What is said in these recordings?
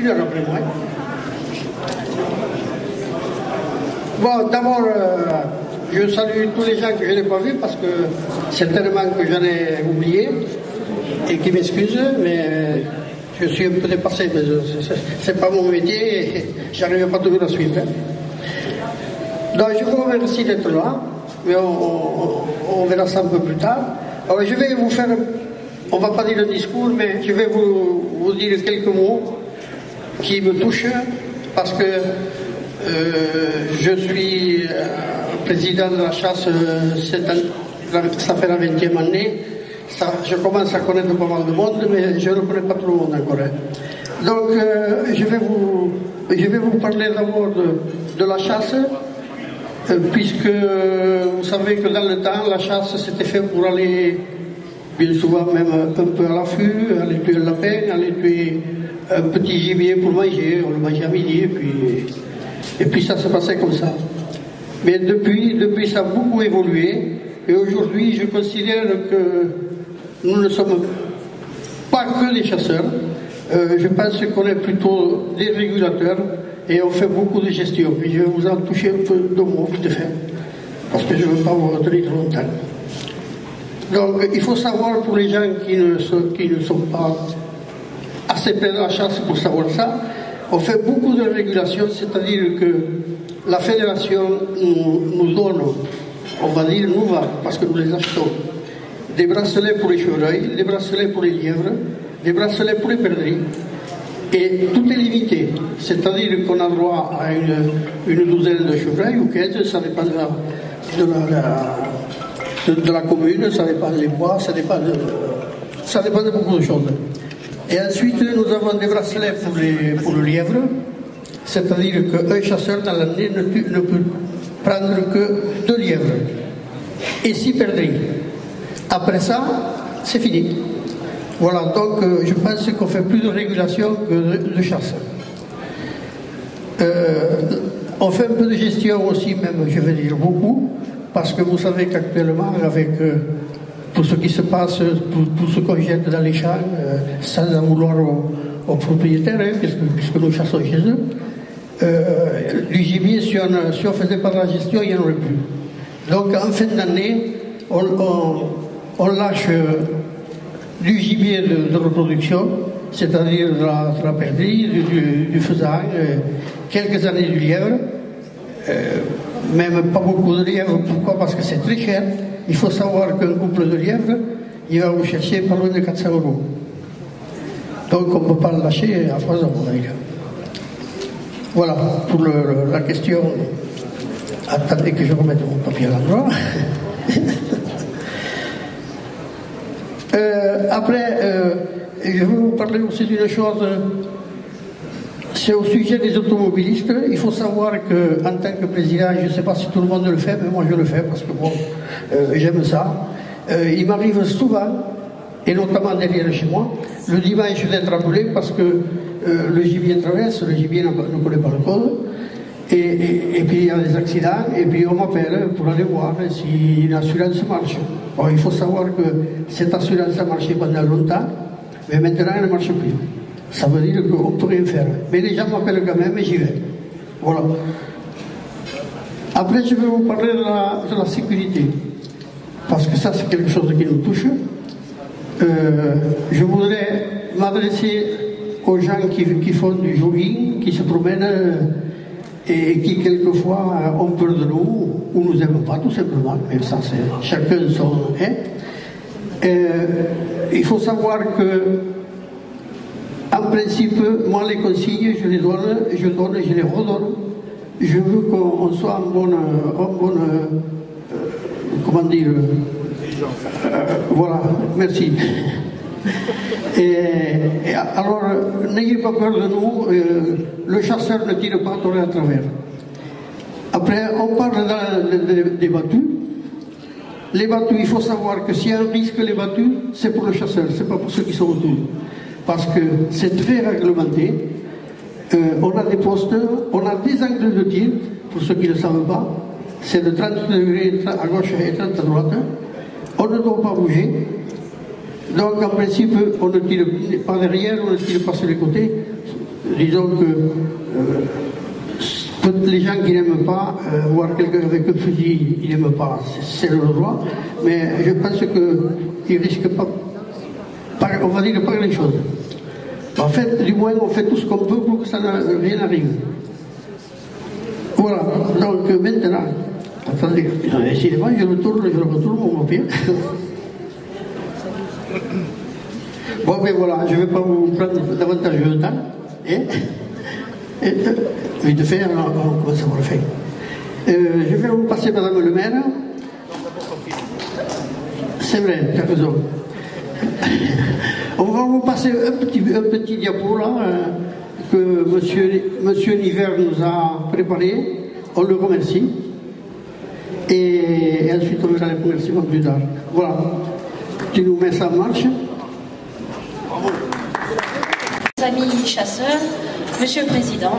Après moi. Bon, d'abord, je salue tous les gens que je n'ai pas vus parce que certainement que j'en ai oublié et qui m'excusent, mais je suis un peu dépassé, mais c'est pas mon métier et j'arrive pas toujours à suivre. Donc je vous remercie d'être là, mais on verra ça un peu plus tard. Alors je vais vous faire, on va pas dire le discours, mais je vais vous dire quelques mots qui me touchent parce que je suis président de la chasse ça fait la 20e année. Je commence à connaître pas mal de monde, mais je ne connais pas tout le monde encore. Donc, je vais vous parler d'abord de la chasse, puisque vous savez que dans le temps, la chasse c'était fait pour aller, bien souvent même un peu à l'affût, aller tuer le lapin, aller tuer un petit gibier pour manger, on le mangeait à midi, et puis ça se passait comme ça. Mais depuis ça a beaucoup évolué, et aujourd'hui je considère que nous ne sommes pas que des chasseurs, je pense qu'on est plutôt des régulateurs et on fait beaucoup de gestion. Et je vais vous en toucher un peu de mots vite fait, parce que je ne veux pas vous retenir longtemps. Donc il faut savoir pour les gens qui ne sont pas assez près de la chasse pour savoir ça, on fait beaucoup de régulation, c'est-à-dire que la fédération nous donne, on va dire nous va, parce que nous les achetons, des bracelets pour les chevreuils, des bracelets pour les lièvres, des bracelets pour les perdrix. Et tout est limité. C'est-à-dire qu'on a droit à une douzaine de chevreuils ou 15, ça dépend de la commune, ça dépend des bois, ça dépend de beaucoup de choses. Et ensuite, nous avons des bracelets pour le lièvre, c'est-à-dire qu'un chasseur dans l'année ne peut prendre que 2 lièvres et 6 perdrix. Après ça, c'est fini. Voilà, donc je pense qu'on fait plus de régulation que de chasse. On fait un peu de gestion aussi, même, je vais dire beaucoup, parce que vous savez qu'actuellement, avec tout ce qui se passe, tout ce qu'on jette dans les champs, sans en vouloir aux propriétaires, hein, puisque nous chassons chez eux, du gibier, si on ne faisait pas de la gestion, il n'y en aurait plus. Donc en fin d'année, on lâche du gibier de reproduction, c'est-à-dire de la perdrix, du faisan, quelques années du lièvre, même pas beaucoup de lièvre. Pourquoi? Parce que c'est très cher. Il faut savoir qu'un couple de lièvres, il va vous chercher pas loin de 400 €. Donc on ne peut pas le lâcher à 3 ans. Voilà pour la question. Attendez que je remette mon papier à l'endroit. Après, je vais vous parler aussi d'une chose, c'est au sujet des automobilistes. Il faut savoir qu'en tant que président, je ne sais pas si tout le monde le fait, mais moi je le fais parce que bon, j'aime ça. Il m'arrive souvent, et notamment derrière chez moi, le dimanche d'être appelé parce que le gibier traverse, le gibier ne connaît pas le code, et puis il y a des accidents, et puis on m'appelle pour aller voir si une assurance marche. Bon, il faut savoir que cette assurance a marché pendant longtemps, mais maintenant elle ne marche plus. Ça veut dire qu'on ne peut rien faire. Mais les gens m'appellent quand même et j'y vais. Voilà. Après, je vais vous parler de la sécurité. Parce que ça, c'est quelque chose qui nous touche. Je voudrais m'adresser aux gens qui font du jogging, qui se promènent et qui, quelquefois, ont peur de nous, ou nous n'aiment pas, tout simplement. Mais ça, c'est chacun son... il faut savoir que en principe, moi les consignes, je les redonne. Je veux qu'on soit en bonne comment dire, voilà, merci. Et alors, n'ayez pas peur de nous, le chasseur ne tire pas à travers. Après, on parle des battues. Les battues, il faut savoir que s'il y a un risque, les battues, c'est pour le chasseur, c'est pas pour ceux qui sont autour. Parce que c'est très réglementé. On a des postes, on a des angles de tir, pour ceux qui ne le savent pas. C'est de 30 degrés à gauche et 30 à droite. On ne doit pas bouger. Donc en principe, on ne tire pas derrière, on ne tire pas sur les côtés. disons que les gens qui n'aiment pas, voir quelqu'un avec un fusil, ils n'aiment pas, c'est leur droit, mais je pense qu'ils ne risquent pas, on va dire pas grand chose. En fait, du moins, on fait tout ce qu'on peut pour que ça rien arrive. Voilà, donc maintenant, attendez, décidément, je retourne mon papier. Bon, ben voilà, je ne vais pas vous prendre davantage de temps. Vite fait, alors, on commence à voir le fait. Je vais vous passer Madame le maire. C'est vrai, tu as raison. On va vous passer un petit diapo là, que Monsieur Niver nous a préparé. On le remercie. Et ensuite, on verra les remerciements plus tard. Voilà. Tu nous mets ça en marche. Amis chasseurs, Monsieur le Président,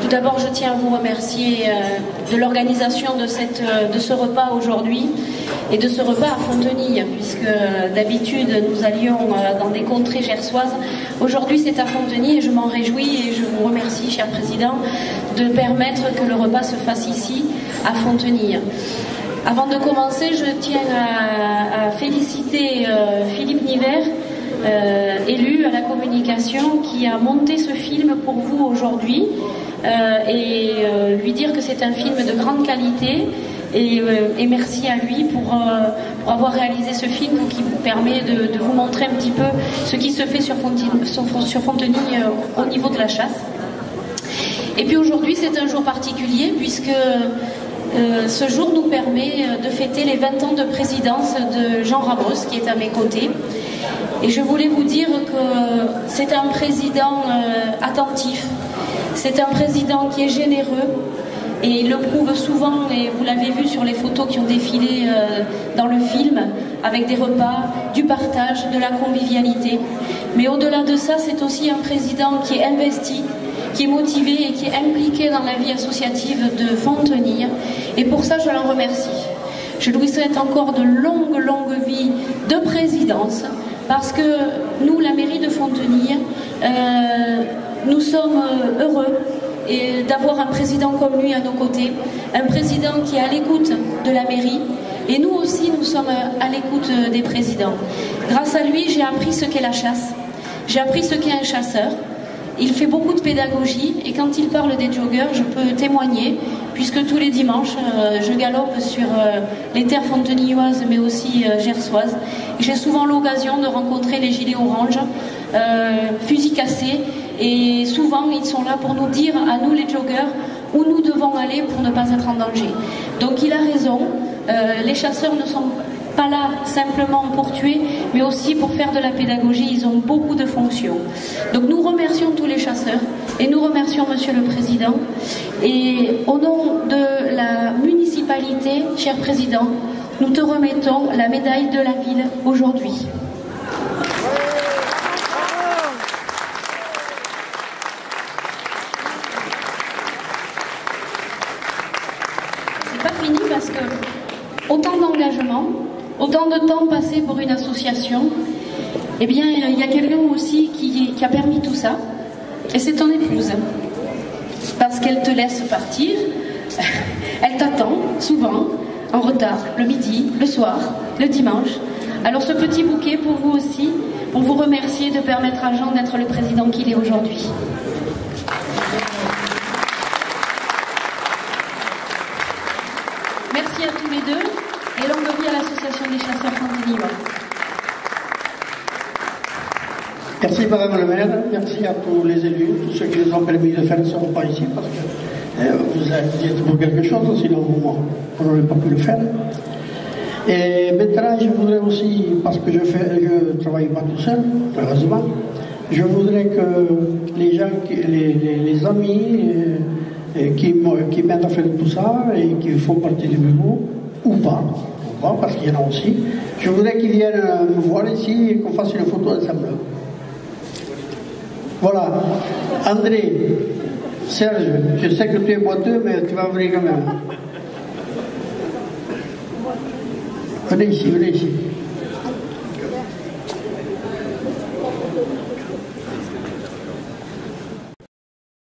tout d'abord je tiens à vous remercier de l'organisation de ce repas aujourd'hui et de ce repas à Fontenille, puisque d'habitude nous allions dans des contrées gersoises. Aujourd'hui c'est à Fontenille et je m'en réjouis et je vous remercie, cher Président, de permettre que le repas se fasse ici à Fontenille. Avant de commencer, je tiens à féliciter Philippe Niver, élu à la communication, qui a monté ce film pour vous aujourd'hui, et lui dire que c'est un film de grande qualité, et merci à lui pour avoir réalisé ce film qui vous permet de vous montrer un petit peu ce qui se fait sur Fontenille au niveau de la chasse. Et puis aujourd'hui c'est un jour particulier puisque ce jour nous permet de fêter les 20 ans de présidence de Jean Rabreuse qui est à mes côtés. Et je voulais vous dire que c'est un président attentif, c'est un président qui est généreux et il le prouve souvent, et vous l'avez vu sur les photos qui ont défilé dans le film, avec des repas, du partage, de la convivialité. Mais au-delà de ça, c'est aussi un président qui est investi, qui est motivé et qui est impliqué dans la vie associative de Fontenille. Et pour ça, je l'en remercie. Je lui souhaite encore de longues vies de présidence, parce que nous, la mairie de Fontenille, nous sommes heureux d'avoir un président comme lui à nos côtés, un président qui est à l'écoute de la mairie, et nous aussi, nous sommes à l'écoute des présidents. Grâce à lui, j'ai appris ce qu'est la chasse, j'ai appris ce qu'est un chasseur. Il fait beaucoup de pédagogie et quand il parle des joggers, je peux témoigner, puisque tous les dimanches, je galope sur les terres fontenilloises, mais aussi gersoises. J'ai souvent l'occasion de rencontrer les gilets oranges, fusils cassés, et souvent ils sont là pour nous dire, à nous les joggers, où nous devons aller pour ne pas être en danger. Donc il a raison, les chasseurs ne sont pas là simplement pour tuer, mais aussi pour faire de la pédagogie. Ils ont beaucoup de fonctions. Donc nous remercions tous les chasseurs et nous remercions Monsieur le Président. Et au nom de la municipalité, cher Président, nous te remettons la médaille de la ville aujourd'hui. C'est pas fini parce que autant d'engagement, autant de temps passé pour une association, eh bien, il y a quelqu'un aussi qui a permis tout ça, et c'est ton épouse. Parce qu'elle te laisse partir, elle t'attend, souvent, en retard, le midi, le soir, le dimanche. Alors ce petit bouquet pour vous aussi, pour vous remercier de permettre à Jean d'être le président qu'il est aujourd'hui. Merci à tous les deux. Et longue vie à l'association des chasseurs fontenillois. Merci Madame le maire, merci à tous les élus, tous ceux qui nous ont permis de faire ce repas ici, parce que vous êtes pour quelque chose, sinon on n'aurait pas pu le faire. Et maintenant, je voudrais aussi, parce que je ne travaille pas tout seul, heureusement, je voudrais que les gens, les amis qui m'aident à faire tout ça et qui font partie du bureau, ou pas, parce qu'il y en a aussi, je voudrais qu'ils viennent me voir ici et qu'on fasse une photo ensemble. Voilà. André, Serge, je sais que tu es boiteux, mais tu vas venir quand même. Venez ici, venez ici.